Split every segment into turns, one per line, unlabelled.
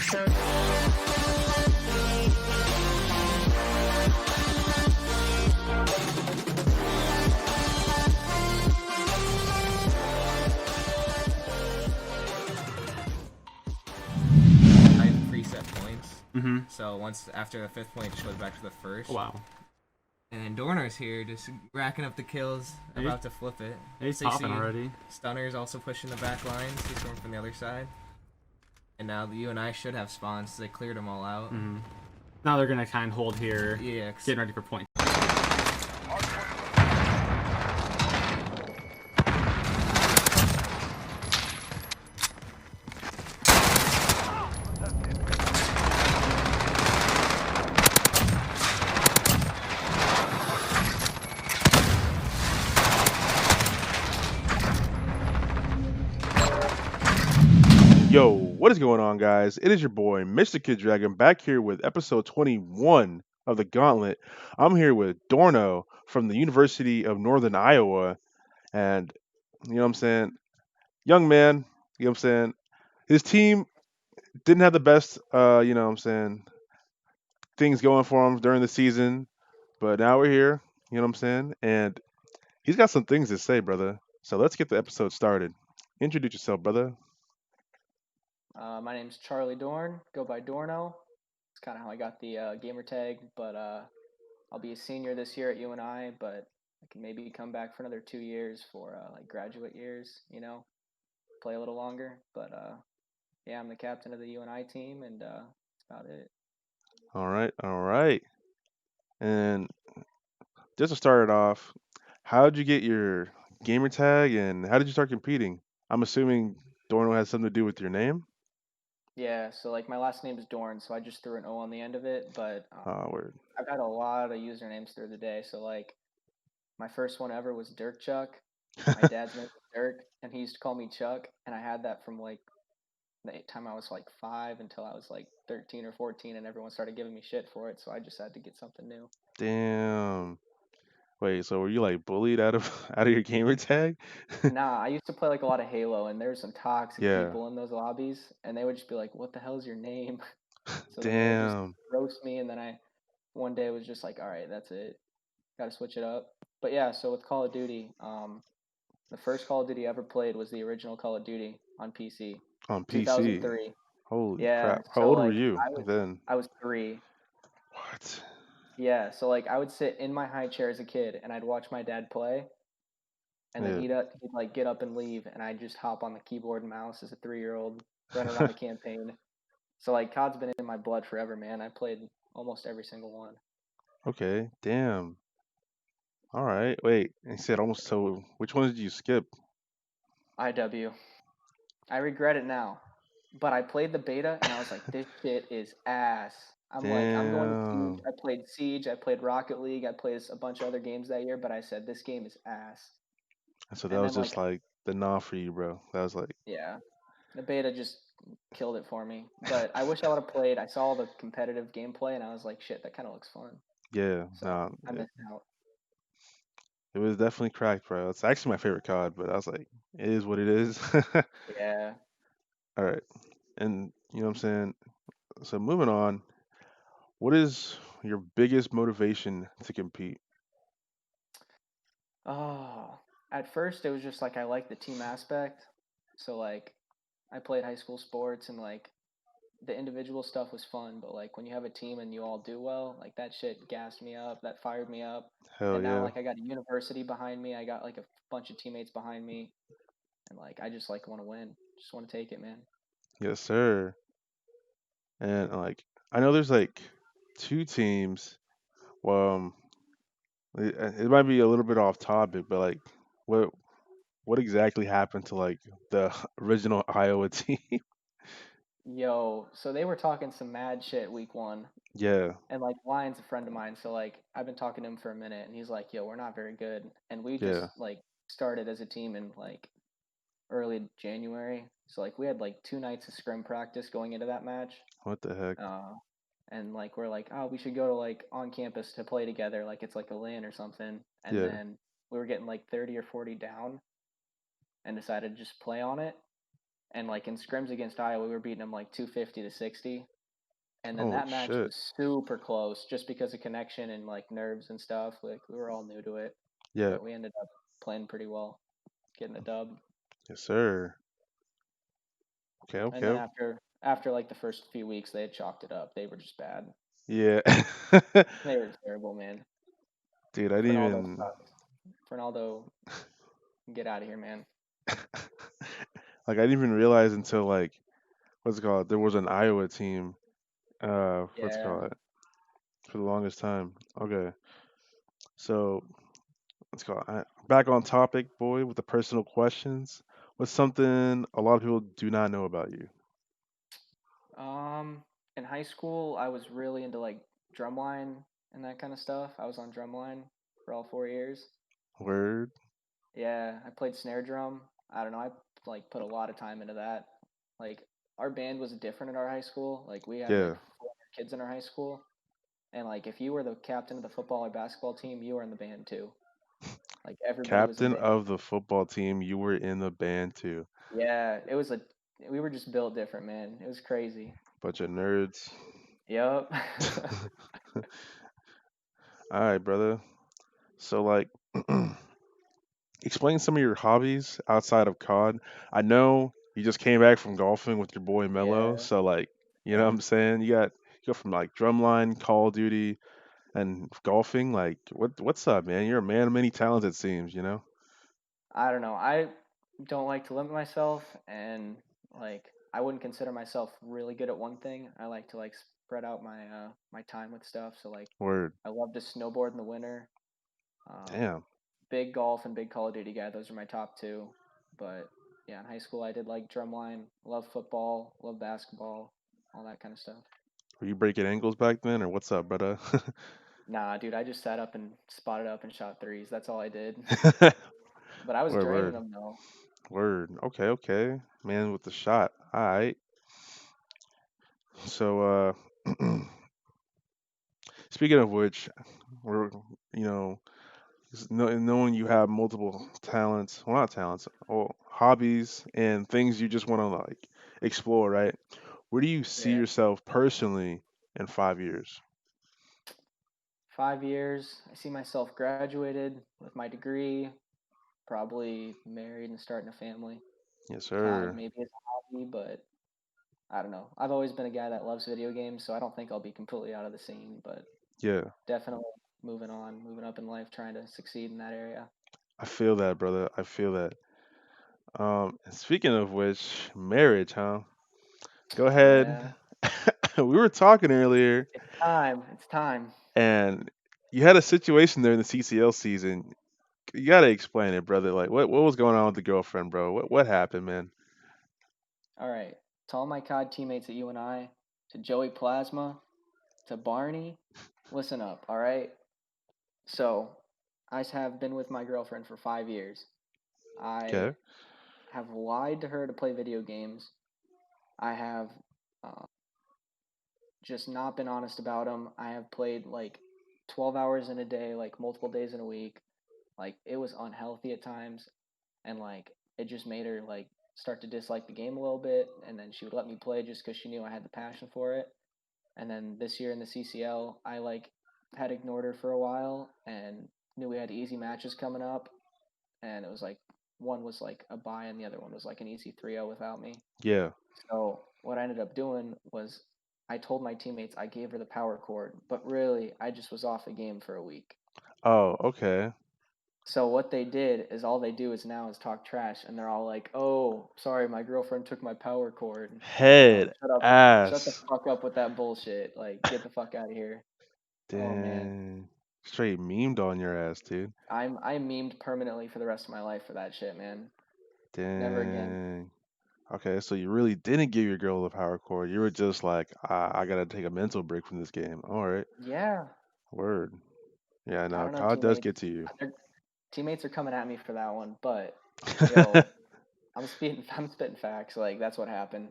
I have preset points.
Mm-hmm.
So once after the 5th point, it just goes back to the first.
Oh, wow.
And then Dorno's here, just racking up the kills, about to flip it.
He's
So you
popping
see
already.
Stunner's also pushing the back lines. He's coming from the other side. And now you and I should have spawns. They cleared them all out.
Mm-hmm. Now they're gonna kind of hold here,
Yeah.
getting ready for point.
Yo, what is going on, guys? It is your boy, Mr. Kid Dragon, back here with episode 21 of the Gauntlet. I'm here with Dorno from the University of Northern Iowa, and you know what I'm saying? Young man, you know what I'm saying? His team didn't have the best, you know what I'm saying, things going for him during the season, but now we're here, you know what I'm saying? And he's got some things to say, brother. So let's get the episode started. Introduce yourself, brother.
My name's Charlie Dorn. Go by Dorno. It's kind of how I got the gamer tag. But I'll be a senior this year at UNI. But I can maybe come back for another 2 years for like graduate years. You know, play a little longer. But yeah, I'm the captain of the UNI team, and that's about it.
All right, all right. And just to start it off, how did you get your gamer tag and how did you start competing? I'm assuming Dorno has something to do with your name.
Yeah. So like my last name is Dorn, so I just threw an O on the end of it. But
Word.
I've had a lot of usernames through the day. So like my first one ever was Dirk Chuck. My dad's name was Dirk, and he used to call me Chuck, and I had that from like the time I was like 5 until I was like 13 or 14, and everyone started giving me shit for it. So I just had to get something new.
Damn. Wait, so were you like bullied out of out of your gamer tag?
Nah, I used to play like a lot of Halo, and there were some toxic
Yeah.
people in those lobbies, and they would just be like, "What the hell is your name?" So then they would just
Damn.
roast me, and then I one day was just like, "All right, that's it. Got to switch it up." But yeah, so with Call of Duty, the first Call of Duty I ever played was the original Call of Duty on PC,
On PC.
2003.
Holy
Yeah,
crap. How
so
old were
like
you then?
I was 3.
What?
Yeah, so like I would sit in my high chair as a kid, and I'd watch my dad play, and then
Yeah.
he'd like get up and leave, and I'd just hop on the keyboard and mouse as a 3-year-old, run around a campaign. So like COD's been in my blood forever, man. I played almost every single one.
Okay. Damn. All right. Wait. You said almost so which ones did you skip?
IW. I regret it now, but I played the beta, and I was like, this shit is ass. I'm like, I'm going to Siege.
Damn.
I played Siege. I played Rocket League. I played a bunch of other games that year, but I said this game is ass.
So that
And
was
then
just
like,
like the nah for you, bro. That was like,
yeah, the beta just killed it for me. But I wish I would have played. I saw the competitive gameplay and I was like, shit, that kind of looks fun.
yeah,
So
nah,
I missed out.
it was definitely cracked, bro. It's actually my favorite COD, but I was like, it is what it is.
Yeah.
All right. And you know what I'm saying? So moving on, what is your biggest motivation to compete?
Oh, at first it was just like I liked the team aspect. So like I played high school sports and like the individual stuff was fun, but like when you have a team and you all do well, like that shit gassed me up, that fired me up.
Hell
And now
yeah.
like I got a university behind me, I got like a bunch of teammates behind me, and like I just like want to win. Just want to take it, man.
Yes, sir. And like I know there's like two teams. Well, it might be a little bit off topic, but like what what exactly happened to like the original Iowa team?
Yo, so they were talking some mad shit week 1.
Yeah,
And like Ryan's a friend of mine, so like I've been talking to him for a minute, and he's like, "Yo, we're not very good." And we
yeah.
just like started as a team in like early January, so like we had like 2 nights of scrim practice going into that match.
What the heck?
Uh, and like we're like, "Oh, we should go to like on campus to play together, like it's like a LAN or something." And
Yeah.
then we were getting like 30 or 40 down, and decided to just play on it. and like in scrims against Iowa, we were beating them like 250-60. And then
Oh
that match
shit.
was super close just because of connection and like nerves and stuff. Like we were all new to it,
Yeah.
but we ended up playing pretty well, getting a dub.
Yes, sir. Okay.
And then
Okay.
after like the first few weeks, they had chalked it up. They were just bad.
Yeah.
They were terrible, man.
Dude, I didn't
Ronaldo
even.
sucks. Ronaldo, get out of here, man.
Like, I didn't even realize until like, what's it called? There was an Iowa team. What's it
Yeah.
called? For the longest time. Okay. So let's go. Back on topic, boy, with the personal questions. What's something a lot of people do not know about you?
In high school, I was really into like drumline and that kind of stuff. I was on drumline for all 4 years.
Word.
Yeah, I played snare drum. I don't know. I like put a lot of time into that. Like our band was different at our high school. Like we had like
Yeah.
400 kids in our high school, and like if you were the captain of the football or basketball team, you were in the band too. Like everybody was in
Captain
band.
of the football team. You were in the band too.
Yeah, it was a. We were just built different, man. It was crazy.
Bunch of nerds.
Yep.
All right, brother. So like, explain some of your hobbies outside of COD. I know you just came back from golfing with your boy Mello,
Yeah.
so like, you know what
Yep.
I'm saying? You go from like drumline, Call of Duty, and golfing. Like, what's up, man? You're a man of many talents, it seems. You know?
I don't know. I don't like to limit myself, and like I wouldn't consider myself really good at one thing. I like to like spread out my time with stuff. So like
Word.
I love to snowboard in the winter. Um,
Damn.
Big golf and big Call of Duty guy. Those are my top two. But yeah, in high school I did like drumline. Love football. Love basketball. All that kind of stuff.
Were you breaking ankles back then, or what's up, brother?
Nah, dude, I just sat up and spotted up and shot threes. That's all I did. But I was
Word,
draining
word,
them though.
word. Okay, okay. Man with the shot. All right. So, speaking of which, we're you know knowing you have multiple talents, well, not talents, or hobbies and things you just want to like explore, right? Where do you see
Yeah.
yourself personally in 5 years?
5 years. I see myself graduated with my degree, probably married and starting a family.
Yes,
COD
sir.
maybe as a hobby, but I don't know. I've always been a guy that loves video games, so I don't think I'll be completely out of the scene, but
Yeah,
definitely moving on, moving up in life, trying to succeed in that area.
I feel that, brother. I feel that. And speaking of which, marriage, huh? Go ahead.
Yeah.
We were talking earlier,
It's time. It's time.
and you had a situation there in the CCL season. You gotta explain it, brother. Like, what was going on with the girlfriend, bro? What happened, man?
All right. To all my COD teammates at UNI, to Joey Plasma, to Barney, listen up, all right? So, I have been with my girlfriend for 5 years. I
Okay.
have lied to her to play video games. I have uh, just not been honest about them. I have played like 12 hours in a day, like multiple days in a week. Like it was unhealthy at times, and like it just made her like start to dislike the game a little bit. And then she would let me play just because she knew I had the passion for it. And then this year in the CCL, I like had ignored her for a while and knew we had easy matches coming up, and it was like one was like a bye and the other one was like an easy 3-0 without me.
Yeah.
So what I ended up doing was I told my teammates I gave her the power cord, but really I just was off the game for a week.
Oh, okay.
So what they did is all they do is now is talk trash, and they're all like, "Oh, sorry, my girlfriend took my power cord." I'm like, "Oh,
Head,
shut the
ass.
fuck up with that bullshit. Like, get the fuck out of here." Oh man,
Dang. Straight memed on your ass, dude.
I'm memed permanently for the rest of my life for that shit, man. Never again.
Dang. Okay, so you really didn't give your girl the power cord. You were just like, I gotta take a mental break from this game. All right.
Yeah,
Word. Yeah,
I
no,
don't know,
COD does
teammates.
get to you.
Their teammates are coming at me for that one, but yo, I'm spitting I'm spitting facts. Like that's what happened.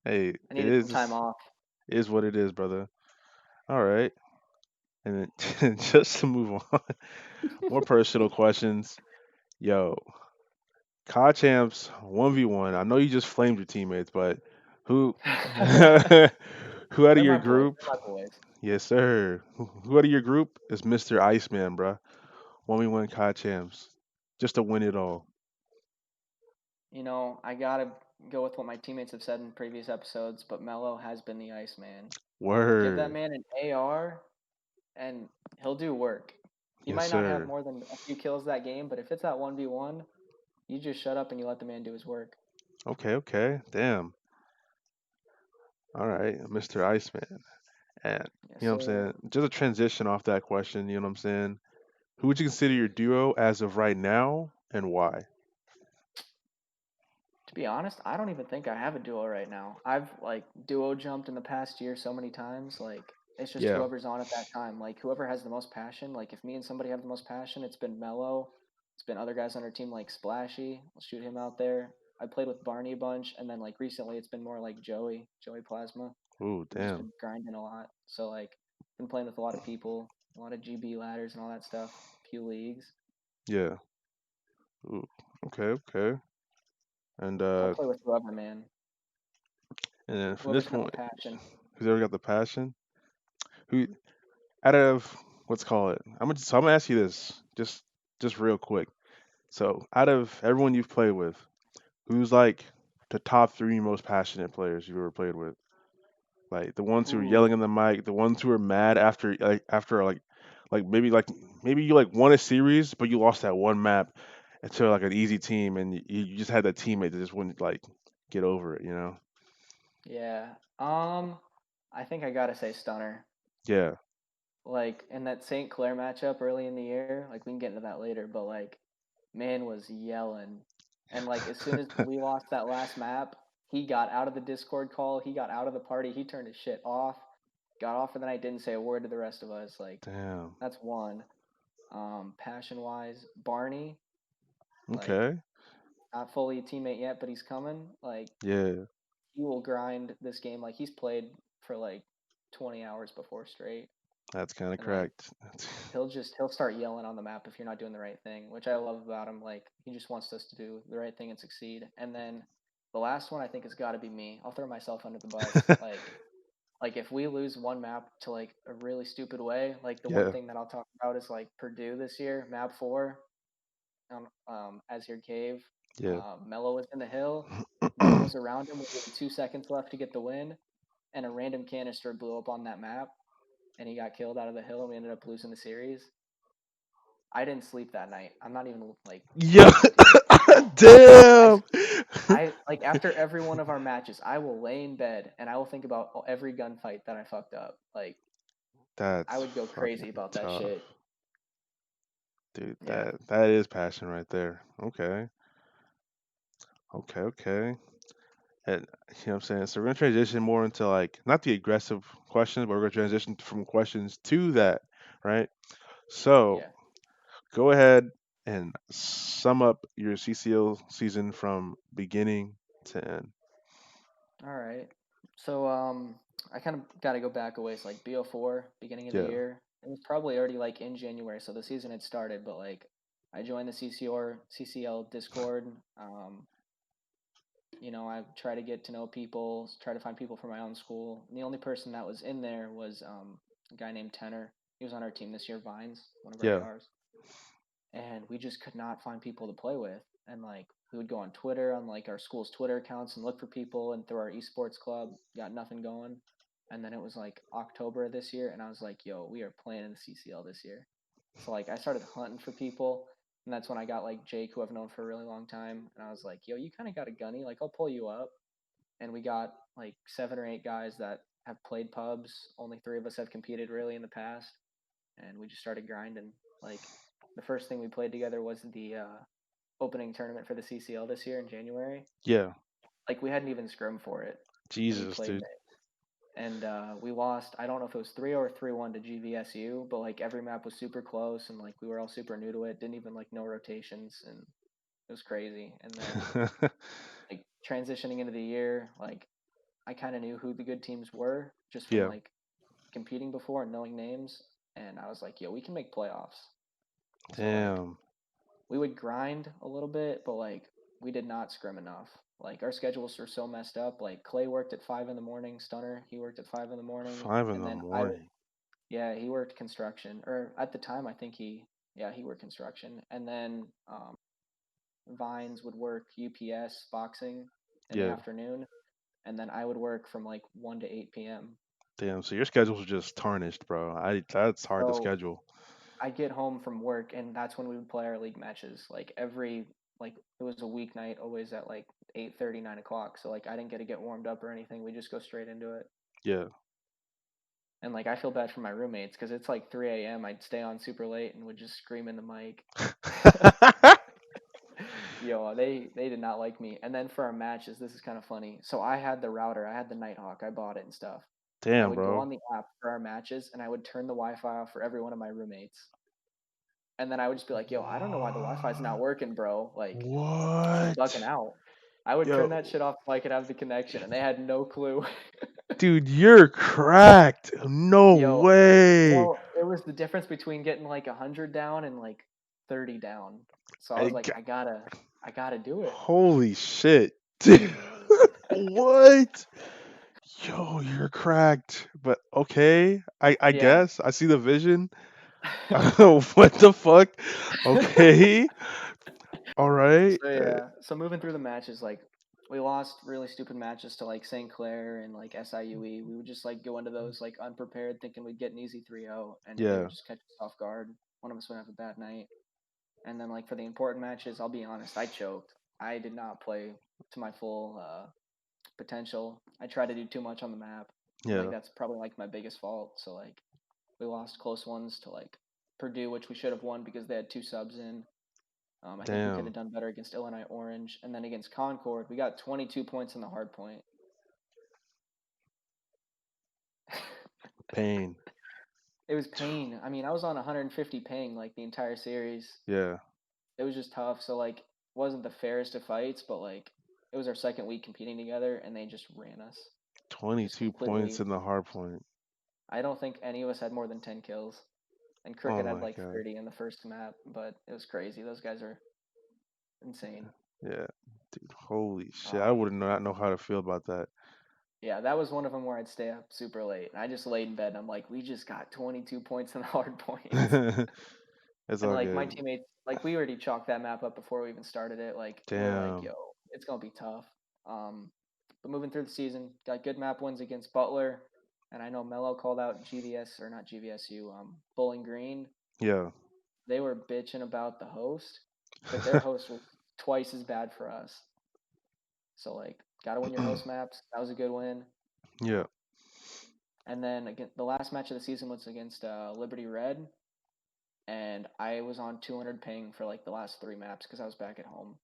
Hey,
I
it
needed some time
is
off.
is what it is, brother. All right. And then just to move on, more personal questions. Yo, COD champs 1v1. I know you just flamed your teammates, but who who out of
They're
your
my boys.
group?
They're my boys.
Yes, sir. Who out of your group is Mr. Iceman, bruh? 1v1 COD champs. Just to win it all.
I gotta go with what my teammates have said in previous episodes, but Mello has been the Iceman. Give that
Word.
man an AR, and he'll do work. He
Yes,
might not have
sir.
more than a few kills that game, but if it's that 1v1, you just shut up and you let the man do his work.
Okay, okay. Damn. All right, Mr. Iceman. And
Yes,
you know what I'm
sir.
saying? Just a transition off that question, you know what I'm saying? Who would you consider your duo as of right now and why?
To be honest, I don't even think I have a duo right now. I've like duo jumped in the past year so many times. Like it's just
Yeah.
whoever's on at that time. Like whoever has the most passion. Like if me and somebody have the most passion, it's been Mello. It's been other guys on our team like Splashy. We'll shoot him out there. I played with Barney a bunch, and then like recently it's been more like Joey Plasma.
Ooh,
We've just
damn.
been grinding a lot. So like been playing with a lot of people, a lot of GB ladders and all that stuff. A few leagues.
Yeah. Ooh. Okay, okay. And
I'll play with whoever, man.
and then from this
Whoever's got
point,
the passion.
who's ever got the passion? Who out of what's call it? I'm gonna ask you this just real quick. So out of everyone you've played with, who's like the top three most passionate players you've ever played with? Like the ones who are yelling in
Ooh.
the mic, the ones who are mad after maybe you like won a series, but you lost that one map to like an easy team, and you just had that teammate that just wouldn't like get over it, you know?
Yeah. I think I gotta say Stunner.
Yeah,
Like in that St. Clair matchup early in the year, like we can get into that later, but like man was yelling. And like as soon as we lost that last map, he got out of the Discord call, he got out of the party, he turned his shit off, got off for the night, didn't say a word to the rest of us. Like
damn.
that's one. Passion wise, Barney, like
Okay,
not fully a teammate yet, but he's coming. Like
yeah,
he will grind this game. Like he's played for like 20 hours before straight,
that's kind of
and like
correct.
he'll start yelling on the map if you're not doing the right thing, which I love about him. Like he just wants us to do the right thing and succeed. And then the last one I think has got to be me. I'll throw myself under the bus. Like if we lose one map to like a really stupid way, like the one
Yeah,
thing that I'll talk about is like Purdue this year, map 4 on as your cave.
yeah.
Mello was in the hill. No one was around him with 2 seconds left to get the win, and a random canister blew up on that map, and he got killed out of the hill, and we ended up losing the series. I didn't sleep that night. I'm not even like
Yeah,
lying to you. I
damn.
I like after every one of our matches, I will lay in bed and I will think about every gunfight that I fucked up. Like I
That's
would go
fucking
crazy about that
tough,
shit.
dude.
Yeah.
That is passion right there. Okay, okay, okay. And you know what I'm saying? So we're gonna transition more into like not the aggressive questions, but we're gonna transition from questions to that, right? So
Yeah.
go ahead and sum up your CCL season from beginning to end.
All right. So I kind of got to go back a ways like BO4 beginning of the
Yeah,
year. It was probably already like in January, so the season had started, but like I joined the CCL Discord. I try to get to know people, try to find people for my own school. And the only person that was in there was a guy named Tenor. He was on our team this year, Vines, one of our
yeah,
ARs, and we just could not find people to play with. And like we would go on Twitter, on like our school's Twitter accounts, and look for people. And through our esports club, got nothing going. And then it was like October of this year, and I was like, "Yo, we are playing in the CCL this year." So like I started hunting for people, and that's when I got like Jake, who I've known for a really long time, and I was like, "Yo, you kind of got a gunny. Like I'll pull you up." And we got like 7 or 8 guys that have played pubs. Only 3 of us have competed really in the past, and we just started grinding. Like the first thing we played together was the opening tournament for the CCL this year in January.
yeah.
Like we hadn't even scrimmed for it, and we
Jesus,
played
dude.
it. And we lost. I don't know if it was 3 or 3-1 to GVSU, but like every map was super close, and like we were all super new to it. Didn't even like know rotations, and it was crazy. And then like transitioning into the year, like I kind of knew who the good teams were just from
Yeah.
like competing before and knowing names. And I was like, yo, we can make playoffs. So like
Damn.
we would grind a little bit, but like we did not scrim enough. Like our schedules were so messed up. Like Clay worked at 5 in the morning, Stunner he worked at 5 in the morning,
5 in
and
the
then
morning.
yeah, he worked construction, or at the time I think he worked construction, and then Vines would work UPS boxing in the
Yeah.
afternoon, and then I would work from like 1 to 8 p.m.
Damn. So your schedules are just tarnished, bro. That's hard to
So
schedule.
I get home from work, and that's when we would play our league matches. Like like it was a weeknight, always at like 8:30, 9 o'clock. So like I didn't get warmed up or anything. We just go straight into it.
Yeah.
And like I feel bad for my roommates because it's like 3 a.m. I'd stay on super late and would just scream in the mic. Yo, they did not like me. And then for our matches, this is kind of funny. So I had the router, I had the Nighthawk, I bought it and stuff. I
Damn,
would go
bro.
on the app for our matches, and I would turn the Wi-Fi off for every one of my roommates. And then I would just be like, "Yo, I don't know why the Wi-Fi's not working, bro. Like, it's just bugging
What?
out." I would turn that
Yo,
shit off so I could have the connection, and they had no clue.
dude, you're cracked. No
Yo,
way.
well, it was the difference between getting like 100 down and like 30 down. So I
I
was like,
g-
I gotta do it.
Holy shit. Dude, what? Yo, you're cracked. But okay, I
Yeah.
guess I see the vision. What the fuck? Okay. All right.
So yeah, so moving through the matches, like we lost really stupid matches to like St. Clair and like SIUE. We would just like go into those like unprepared, thinking we'd get an easy 3-0, and they would
Yeah.
just catch us off guard. One of us would have a bad night. And then like for the important matches, I'll be honest, I choked. I did not play to my full potential. I tried to do too much on the map, and like
Yeah.
that's probably like my biggest fault. So like we lost close ones to like Purdue, which we should have won because they had two subs in. I think we could
Damn.
have done better against Illinois Orange, and then against Concord, we got 22 points in the hard point.
Pain.
It was pain. I mean, I was on 150 ping like the entire series.
Yeah.
It was just tough. So like, wasn't the fairest of fights, but like, it was our second week competing together, and they just ran us. Just
22 points
completely.
in the hard point.
I don't think any of us had more than 10 kills, and
Oh
Cricket had
my
like
god.
30 in the first map, but it was crazy. Those guys are insane.
Yeah. Dude, holy shit. I
Um,
would not know how to feel about that.
Yeah, that was one of them where I'd stay up super late. And I just laid in bed and I'm like, we just got 22 points in the hard points.
It's
And
all
like my
good.
teammates, like we already chalked that map up before we even started it. Like we're like,
Damn.
yo, it's gonna be tough. Um, but moving through the season, got good map wins against Butler, and I know Mello called out GVS or not GVSU, Bowling Green.
Yeah.
They were bitching about the host, but their host was twice as bad for us. So like, gotta win your host maps. That was a good win.
Yeah.
And then again, the last match of the season was against Liberty Red, and I was on 200 ping for like the last three maps because I was back at home,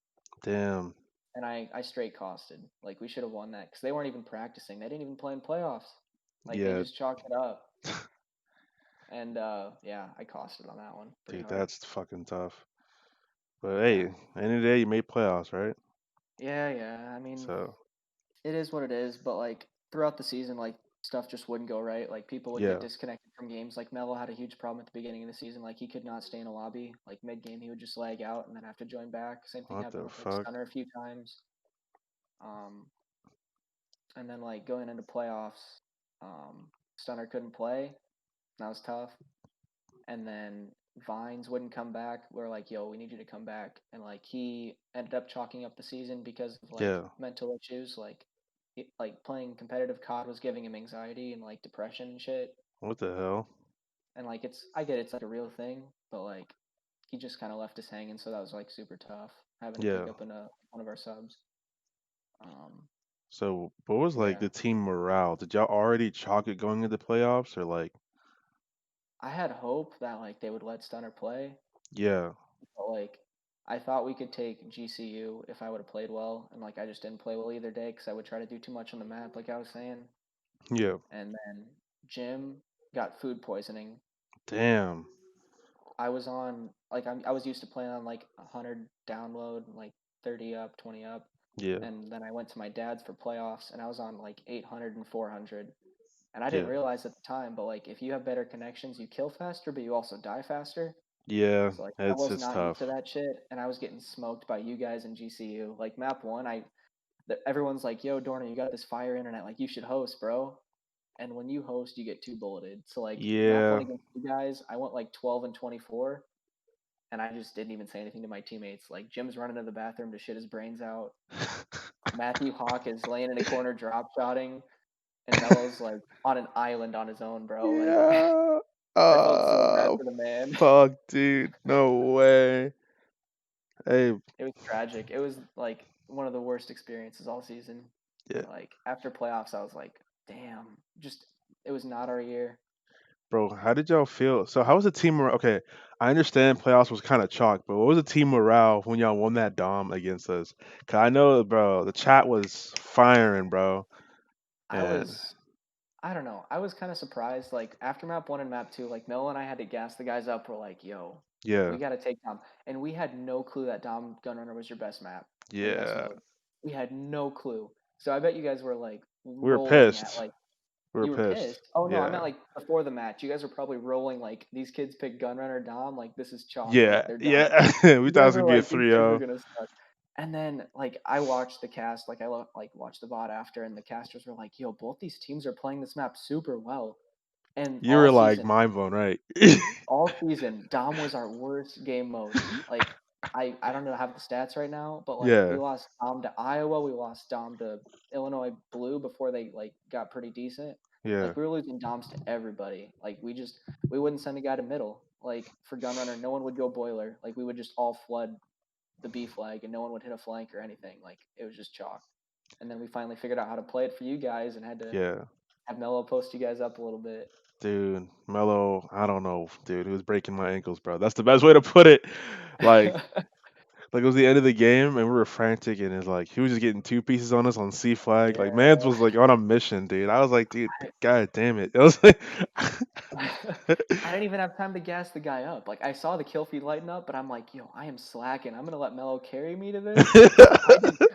Damn.
and I straight costed. Like we should have won that because they weren't even practicing. They didn't even play in playoffs. Like they
Yeah.
just chalked it up, and yeah, I costed on that one pretty
Dude,
hard.
that's fucking tough. But
Yeah,
hey, end of the day, you made playoffs, right?
yeah. I mean,
So,
it is what it is, but like throughout the season, like stuff just wouldn't go right. Like people would get
yeah.
disconnected from games. Like Mello had a huge problem at the beginning of the season. Like he could not stay in a lobby. Like mid game, he would just lag out and then have to join back. Same thing
What
happened
the
with like
fuck?
Stunner a few times. Um, and then like going into playoffs, Stunner couldn't play. That was tough. And then Vines wouldn't come back. We're like, yo, we need you to come back. And like he ended up chalking up the season because of like
Yeah.
mental issues. Like like playing competitive COD was giving him anxiety and like depression and shit.
What the hell?
And like I get it's like a real thing, but like he just kind of left us hanging. So that was like super tough having to pick
Yeah.
up one of our subs. Um,
So, what was like
yeah,
the team morale? Did y'all already chalk it going into playoffs or like,
I had hope that like they would let Stunner play,
yeah.
but like I thought we could take GCU if I would have played well, and like I just didn't play well either day because I would try to do too much on the map, like I was saying.
Yeah.
And then Jim got food poisoning.
Damn.
I was on like I was used to playing on like 100 download, like 30 up, 20 up,
Yeah.
and then I went to my dad's for playoffs, and I was on like 800 and 400. And I didn't
Yeah.
realize at the time, but like if you have better connections, you kill faster, but you also die faster.
Yeah,
So like I
it's
was
it's
not used to
tough.
that shit, and I was getting smoked by you guys in GCU. Like map one, everyone's like, "Yo, Dorno, you got this fire internet. Like you should host, bro." And when you host, you get two bulleted. So like map one
Yeah.
against you guys, I went like 12-24, and I just didn't even say anything to my teammates. Like Jim's running to the bathroom to shit his brains out. Matthew Hawk is laying in a corner drop shotting, and Melo's like on an island on his own, bro. Like
Yeah.
I felt so bad for the man.
Fuck, dude. No way. Hey,
It was tragic. It was like one of the worst experiences all season.
yeah,
And like after playoffs, I was like, damn, just it was not our year.
bro. How did y'all feel? So, how was the team? Okay, I understand playoffs was kind of chalk, but what was the team morale when y'all won that dom against us? Cause I know, bro, the chat was firing, bro.
I
And
was I don't know. I was kind of surprised. Like after map one and map two, like Mel and I had to gas the guys up. We're like, yo,
yeah,
we got to take Dom. And we had no clue that Dom Gunrunner was your best map or your best
yeah,
mode. We had no clue. So I bet you guys were like
we were
rolling at
pissed.
like
We were
you were
pissed.
pissed. Oh no, I
Yeah,
meant like before the match. You guys were probably rolling like these kids picked Gunrunner Dom. Like this is chalk. Like
yeah,
they're done.
yeah. We
You
thought it
guys
was
were
gonna be a
like these kids are
3-0.
gonna suck. And then like I watched the cast, like like watched the VOD after, and the casters were like, "Yo, both these teams are playing this map super well." And
You were like mind blown, right?
all season, Dom was our worst game mode. Like I don't know have the stats right now, but like we
Yeah,
lost Dom to Iowa, we lost Dom to Illinois Blue before they like got pretty decent.
yeah,
Like we were losing Doms to everybody. Like we wouldn't send a guy to middle. Like for Gunrunner, no one would go boiler. Like we would just all flood the B flag and no one would hit a flank or anything. Like it was just chalk. And then we finally figured out how to play it for you guys and had to
yeah.
have Mello post you guys up a little bit.
Dude, Mello, I don't know, dude. He was breaking my ankles, bro. That's the best way to put it. Like, like it was the end of the game, and we were frantic, and it's like he was just getting two pieces on us on C flag. Like,
Yeah.
Mans was like on a mission, dude. I was like, dude, god damn it. It was like,
I didn't even have time to gas the guy up. Like I saw the kill feed lighten up, but I'm like, yo, I am slacking. I'm gonna let Mello carry me to this. So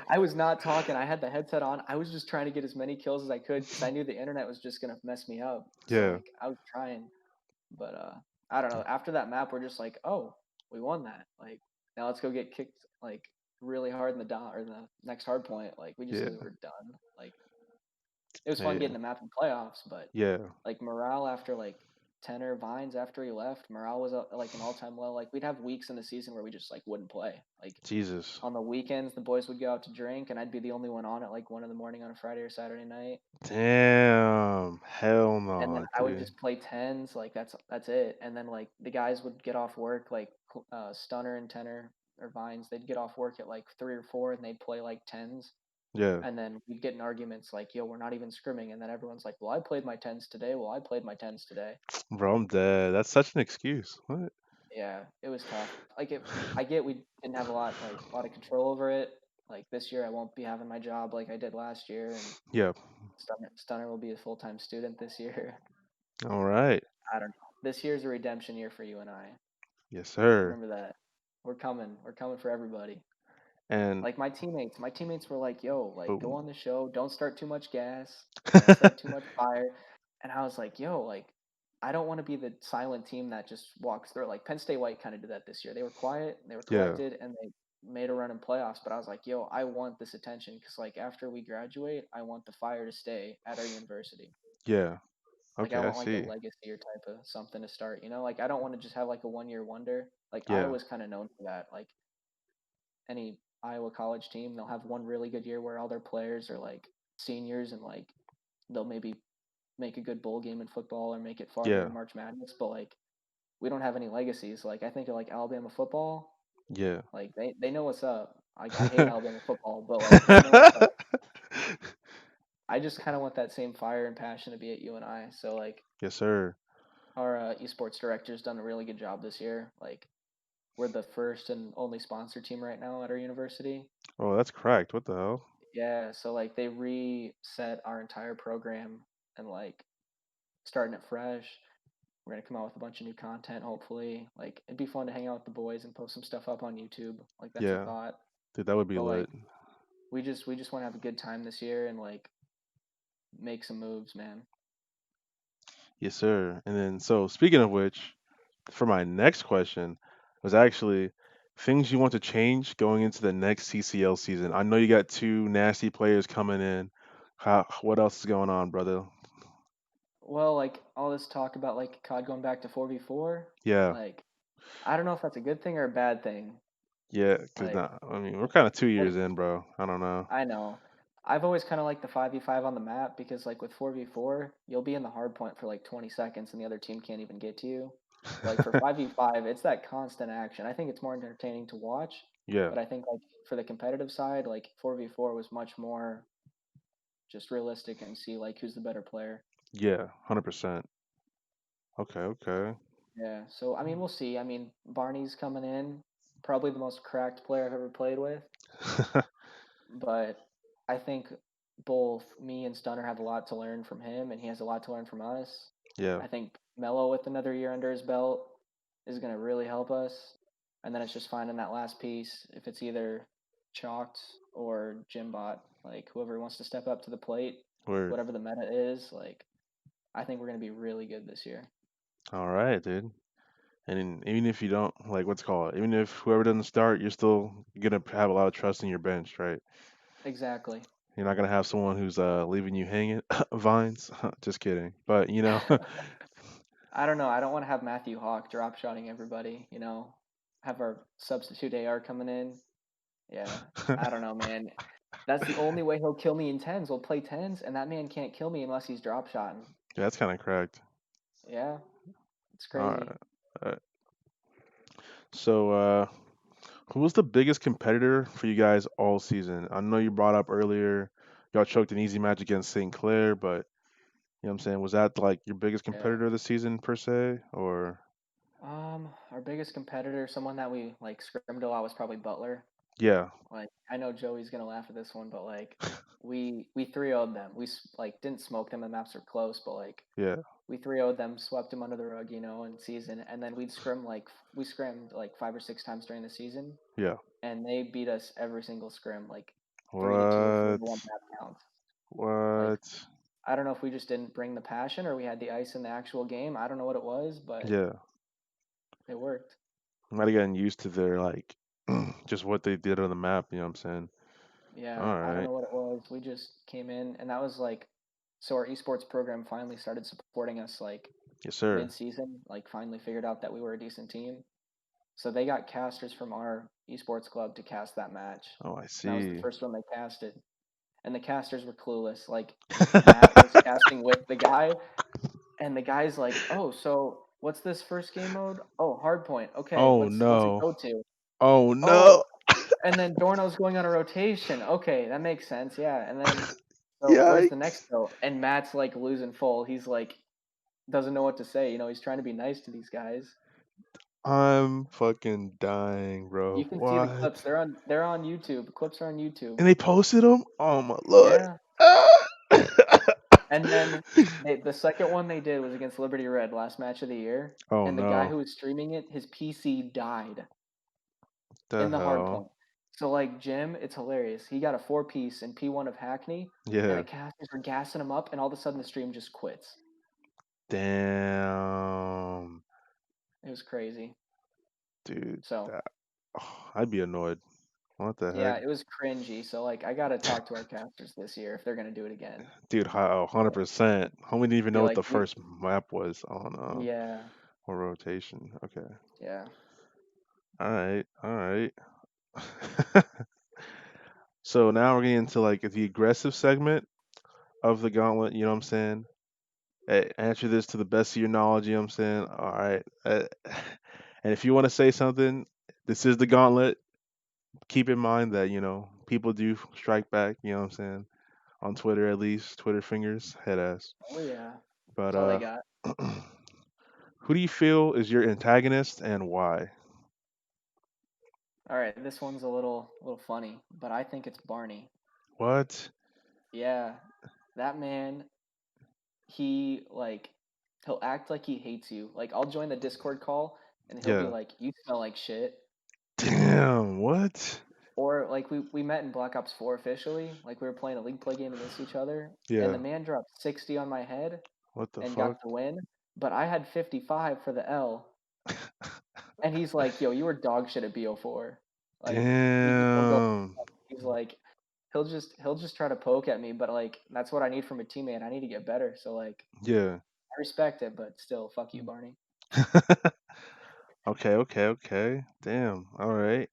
I was not talking. I had the headset on. I was just trying to get as many kills as I could because I knew the internet was just gonna mess me up. So
yeah,
like I was trying, but I don't know. After that map, we're just like, oh, we won that. Like now let's go get kicked like really hard in the dot or the next hard point. Like we just knew we
yeah,
were done. Like it was fun
yeah,
getting the map in playoffs, but
yeah.
like morale after like Tenor Vines after he left, morale was like an all time low. Like we'd have weeks in the season where we just like wouldn't play. Like
Jesus,
on the weekends, the boys would go out to drink, and I'd be the only one on at like 1 in the morning on a Friday or Saturday night.
damn, hell
And then
no,
I would
dude.
just play tens, like that's it. And then like the guys would get off work, like Stunner and Tenor or Vines, they'd get off work at like 3 or 4, and they'd play like tens.
Yeah,
And then we'd get in arguments like, "Yo, we're not even scrimming," and then everyone's like, "Well, I played my tens today. Well, I played my tens today."
bro, I'm dead. That's such an excuse. What?
Yeah, it was tough. Like I get we didn't have a lot of control over it. Like this year, I won't be having my job like I did last year, and
Yeah.
Stunner will be a full time student this year.
All right.
I don't know. This year's a redemption year for you and I.
Yes, sir.
Remember that. We're coming. We're coming for everybody.
And
Like my teammates were like, "Yo, like go
boom.
on the show. Don't start too much gas. Don't start too much fire." And I was like, "Yo, like I don't want to be the silent team that just walks through." Like Penn State White kind of did that this year. They were quiet, they were
Yeah,
collected, and they made a run in playoffs. But I was like, "Yo, I want this attention because like after we graduate, I want the fire to stay at our university.
yeah.
Like I
Okay, I
want like a
see.
legacy or type of something to start. You know, like I don't want to just have like a 1 year wonder. Like
Yeah,
Iowa's kind of known for that. Like any Iowa college team, they'll have one really good year where all their players are like seniors and like they'll maybe make a good bowl game in football or make it farther
yeah,
in March Madness. But like we don't have any legacies. Like I think of like Alabama football,
yeah.
like they know what's up. Like I hate Alabama football, but like they know what's up. I just kind of want that same fire and passion to be at UNI. So like
Yes, sir.
our esports director's done a really good job this year. Like we're the first and only sponsor team right now at our university.
Oh, that's cracked. What the hell?
Yeah, so like they reset our entire program and like starting it fresh. We're gonna come out with a bunch of new content, hopefully. Like it'd be fun to hang out with the boys and post some stuff up on YouTube. Like that's a
Yeah,
thought.
dude, that would be
But like
lit.
we just want to have a good time this year and like make some moves, man.
Yes, sir. And then, so speaking of which, for my next question was actually things you want to change going into the next CCL season. I know you got two nasty players coming in. What else is going on, brother?
Well, like all this talk about like COD going back to 4v4,
Yeah,
like I don't know if that's a good thing or a bad thing.
yeah, because
Like,
now, I mean, we're kind of 2 years
like
in, bro. I don't know.
I know. I've always kind of liked the 5v5 on the map because like with 4v4, you'll be in the hard point for like 20 seconds and the other team can't even get to you. But like for 5v5, it's that constant action. I think it's more entertaining to watch,
Yeah,
but I think like for the competitive side, like 4v4 was much more just realistic and see like who's the better player.
yeah, 100%. Okay, okay.
Yeah, so I mean, we'll see. I mean, Barney's coming in, probably the most cracked player I've ever played with, but I think both me and Stunner have a lot to learn from him, and he has a lot to learn from us.
Yeah,
I think Mello with another year under his belt is going to really help us, and then it's just finding that last piece. If it's either Chalked or Jimbot, like whoever wants to step up to the plate,
word.
whatever the meta is, like I think we're going to be really good this year.
All right, dude. Even if you don't like what's it called, even if whoever doesn't start, you're still gonna have a lot of trust in your bench, right?
Exactly.
You're not gonna have someone who's leaving you hanging. Vines. Just kidding. But you know,
I don't know. I don't want to have Matthew Hawk drop shotting everybody, have our substitute AR coming in. Yeah. I don't know, man. That's the only way he'll kill me in tens. We'll play tens, and that man can't kill me unless he's drop shotting.
yeah, that's kind of cracked.
Yeah. It's
All
crazy.
right. All right. So, who was the biggest competitor for you guys all season? I know you brought up earlier, y'all choked an easy match against St. Clair, but you know what I'm saying? Was that like your biggest
Yeah.
competitor this season per se, or
Our biggest competitor, someone that we like scrimmed a lot was probably Butler.
yeah,
Like I know Joey's gonna laugh at this one, but like we 3-0'd them. Like didn't smoke them. The maps were close, but like
yeah,
we 3-0'd them, swept them under the rug, in season, and then we scrimmed like 5 or 6 times during the season,
yeah?
and they beat us every single scrim, like 3-2 for
What?
one map count. Like
What?
I don't know if we just didn't bring the passion or we had the ice in the actual game. I don't know what it was, but
Yeah,
it worked.
I might have gotten used to their like just what they did on the map. You know what I'm saying?
Yeah,
All
I don't
right.
know what it was. We just came in, and that was like, so our esports program finally started supporting us like
Yes, sir.
mid-season. Like finally figured out that we were a decent team. So they got casters from our esports club to cast that match.
Oh, I
And that was the
see.
first one they casted. And the casters were clueless. Like Matt was casting with the guy, and the guy's like, "Oh, so what's this first game mode? Oh, hardpoint. Okay,
Oh
what's it
no.
go to?
Oh no.
Oh, and then Dorno's going on a rotation. Okay, that makes sense. Yeah. And then so where's the next
Yikes.
go? And Matt's like losing full. He's like doesn't know what to say. He's trying to be nice to these guys.
I'm fucking dying,
You
bro.
can see the clips.
What?
They're on YouTube. The clips are on YouTube.
And they posted them? Oh my lord.
Yeah.
Ah!
And then the second one they did was against Liberty Red, last match of the year.
Oh
And the guy
no.
who was streaming it, his PC died
The
in the hard
hell?
point. So like Jim, it's hilarious. He got a 4 piece in P1 of Hackney, and the
Yeah.
casters were gassing him up, and all of a sudden the stream just quits.
Damn.
It was crazy.
Dude,
So
that I'd be annoyed. What the heck?
yeah, it was cringy. So like I gotta talk to our casters this year if they're gonna do it again.
Dude, how
But
100%. Homie didn't even
be
know what
like,
the first map was on
yeah,
or rotation. Okay.
yeah.
All right. All right. So now we're getting into like the aggressive segment of the gauntlet, you know what I'm saying? Answer this to the best of your knowledge, you know what I'm saying? All right. And if you want to say something, this is the gauntlet. Keep in mind that, people do strike back, you know what I'm saying? On Twitter at least, Twitter fingers, head ass.
Oh yeah.
But
That's all they got.
who do you feel is your antagonist and why?
All right, this one's a little funny, but I think it's Barney.
What?
Yeah, that man, he like he'll act like he hates you. Like I'll join the Discord call and he'll be
Yeah.
like, "You smell like shit."
Damn, what?
Or like we met in Black Ops 4 officially, like we were playing a league play game against each other, and the
Yeah.
man dropped 60 on my head
What the
and
fuck?
got the win, but I had 55 for the L, And he's like, "Yo, you were dog shit at BO4." Like he'll go.
Damn.
He's like, he'll just try to poke at me, but like that's what I need from a teammate. I need to get better. So like
Yeah.
I respect it, but still, fuck you, Barney.
Okay. Damn. All right.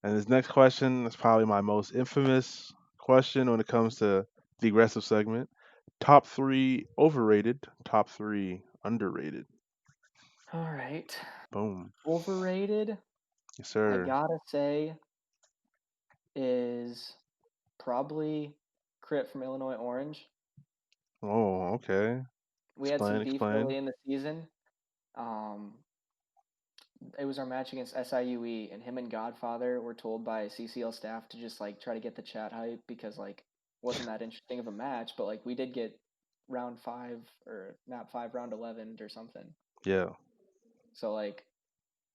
And this next question is probably my most infamous question when it comes to the aggressive segment. Top three overrated, top three underrated.
All right,
Boom.
overrated.
Yes,
I
sir.
gotta say is probably Crit from Illinois Orange.
Oh, okay.
We had some beef
Explain.
early in the season. Um, it was our match against SIUE, and him and Godfather were told by CCL staff to just like try to get the chat hype because like wasn't that interesting of a match, but like we did get round 5 or map 5 round 11 or something.
Yeah.
So like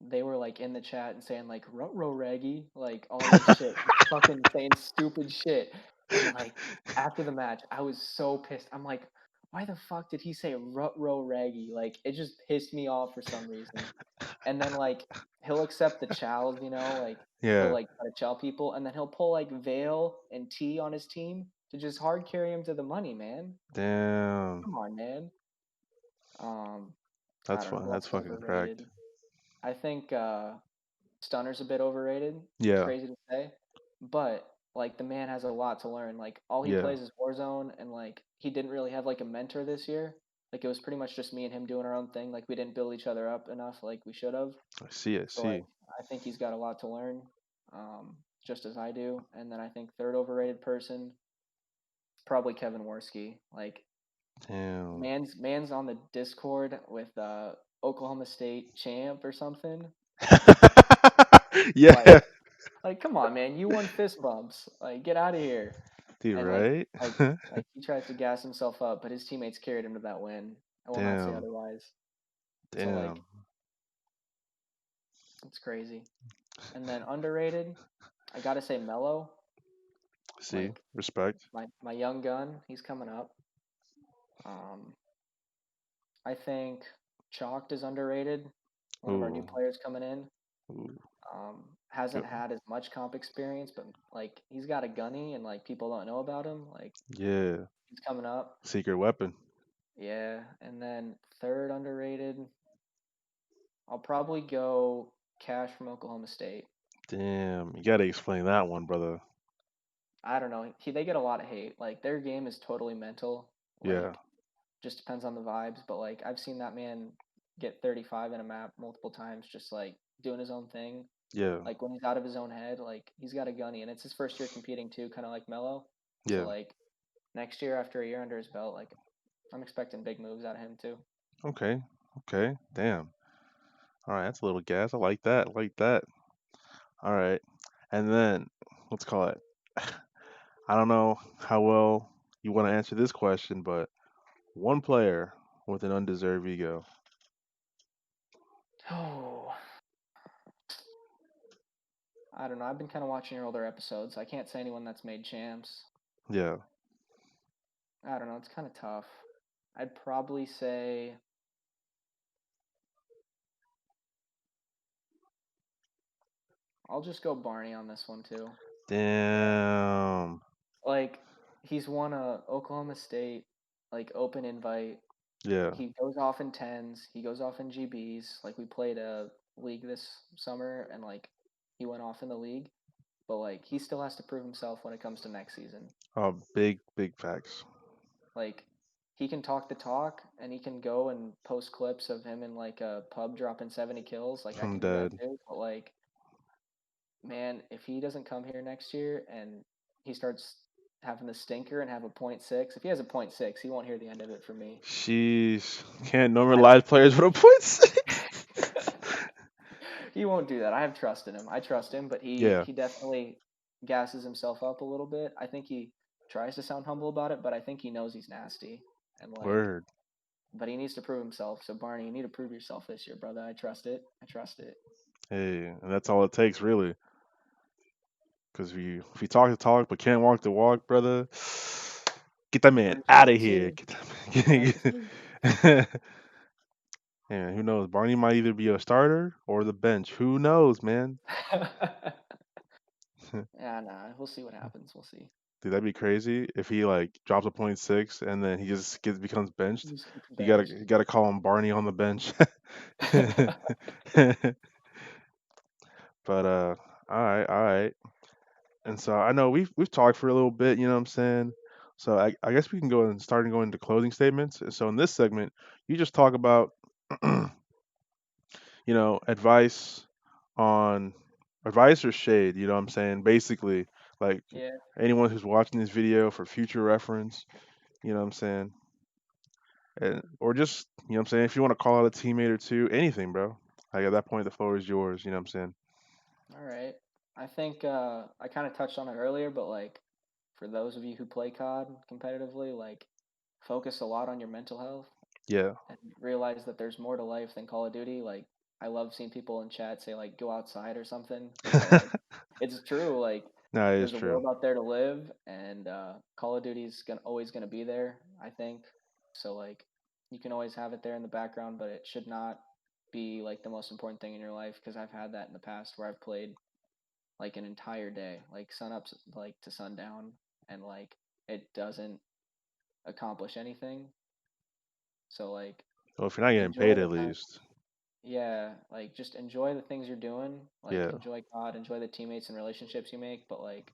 they were like in the chat and saying like "Rutro Raggy," like all this shit, fucking saying stupid shit. And like after the match, I was so pissed. I'm like, why the fuck did he say "Rutro Raggy"? Like it just pissed me off for some reason. And then like he'll accept the chows, like he'll
Yeah.
like try to chow people, and then he'll pull like Vale and T on his team to just hard carry him to the money, man.
Damn.
Come on, man. Um, I
That's
don't know
fun.
who
That's
else is
fucking cracked.
overrated. I think Stunner's a bit overrated. It's
Yeah.
crazy to say, but like the man has a lot to learn. Like all he
Yeah.
plays is Warzone, and like he didn't really have like a mentor this year. Like it was pretty much just me and him doing our own thing. Like we didn't build each other up enough like we should have.
I see. I
So like
see.
I think he's got a lot to learn, just as I do. And then I think third overrated person, probably Kevin Worski. Like
Damn.
man's on the Discord with Oklahoma State champ or something.
Yeah.
Like come on, man, you won fist bumps. Like get out of here.
Dude,
And
right?
like he tries to gas himself up, but his teammates carried him to that win. I will not say
Damn.
otherwise. So like
Damn.
it's crazy. And then underrated, I gotta say Mello.
See?
Like
Respect.
my young gun, he's coming up. Um, I think Chalked is underrated. One of our new
Ooh.
players coming in.
Ooh.
Hasn't
Yep.
had as much comp experience, but like he's got a gunny and like people don't know about him. Like
Yeah.
he's coming up.
Secret weapon.
Yeah. And then third underrated, I'll probably go Cash from Oklahoma State.
Damn. You gotta explain that one, brother.
I don't know. They get a lot of hate. Like their game is totally mental.
Yeah.
Like just depends on the vibes. But like I've seen that man get 35 in a map multiple times, just like doing his own thing.
Yeah.
Like when he's out of his own head, like he's got a gunny, and it's his first year competing too, kind of like Mello. So
Yeah.
like next year, after a year under his belt, like I'm expecting big moves out of him too.
Okay. Okay. Damn. All right. That's a little gas. I like that. I like that. All right. And then let's call it. I don't know how well you want to answer this question, but one player with an undeserved ego.
Oh, I don't know. I've been kind of watching your older episodes. I can't say anyone that's made champs.
Yeah.
I don't know. It's kind of tough. I'd probably say I'll just go Barney on this one too.
Damn.
Like he's won a Oklahoma State like open invite.
Yeah.
He goes off in tens. He goes off in GBs. Like we played a league this summer, and like he went off in the league. But like he still has to prove himself when it comes to next season.
Oh, big facts.
Like he can talk the talk, and he can go and post clips of him in like a pub dropping 70 kills. Like I
I'm
can do that
dead.
too. But like, man, if he doesn't come here next year and he starts having the stinker and have a .6, if he has a .6, he won't hear the end of it from me.
Sheesh. Can't normalize players with a point six.
He won't do that. I have trust in him. I trust him, but he
Yeah.
he definitely gasses himself up a little bit. I think he tries to sound humble about it, but I think he knows he's nasty. And like,
Word.
but he needs to prove himself. So Barney, you need to prove yourself this year, brother. I trust it. I trust it.
Hey, and that's all it takes, really. Because if you talk the talk but can't walk the walk, brother, get that man
Then
out
plant
of
the
here.
seed.
Get
Plant the
that
seed.
man. And who knows? Barney might either be a starter or the bench. Who knows, man?
Yeah, nah, we'll see what happens. We'll see.
Dude, that'd be crazy if he like drops a .6 and then he just becomes benched.
Just gets
You gotta
benched.
you gotta call him Barney on the bench. But all right. And so I know we've talked for a little bit, you know what I'm saying? So I guess we can go and start and go into closing statements. And so in this segment, you just talk about advice on advice or shade, you know what I'm saying? Basically, like
Yeah.
anyone who's watching this video for future reference, you know what I'm saying? Or just, you know what I'm saying, if you want to call out a teammate or two, anything, bro. Like at that point the floor is yours, you know what I'm saying?
All right. I think I kind of touched on it earlier, but like for those of you who play COD competitively, like focus a lot on your mental health
Yeah.
and realize that there's more to life than Call of Duty. Like I love seeing people in chat say like go outside or something, but like it's true. Like
Nah, it is
there's a
true.
world out there to live, and Call of Duty's always gonna be there. I think so. Like you can always have it there in the background, but it should not be like the most important thing in your life because I've had that in the past where I've played like an entire day, like sun up like to sundown, and like it doesn't accomplish anything. So like
Well, if you're not getting
enjoy
paid
the
at
time.
least.
Yeah, like just enjoy the things you're doing. Like
Yeah.
enjoy God, enjoy the teammates and relationships you make, but like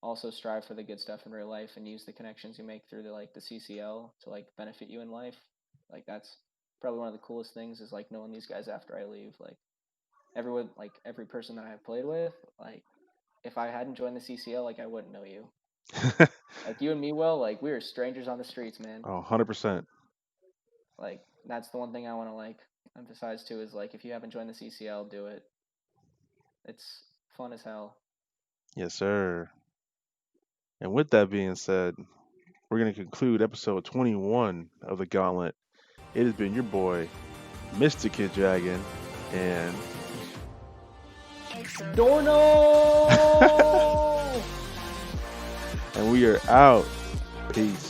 also strive for the good stuff in real life and use the connections you make through the CCL to like benefit you in life. Like that's probably one of the coolest things is like knowing these guys after I leave. Like everyone, like every person that I've played with, like if I hadn't joined the CCL, like I wouldn't know you. Like you and me, Will, like we were strangers on the streets, man.
Oh, 100%.
Like that's the one thing I want to like emphasize too is like if you haven't joined the CCL, do it. It's fun as hell.
Yes, sir. And with that being said, we're going to conclude episode 21 of the Gauntlet. It has been your boy, Mr. Kid Dragon, and
Dorno!
and we are out. Peace.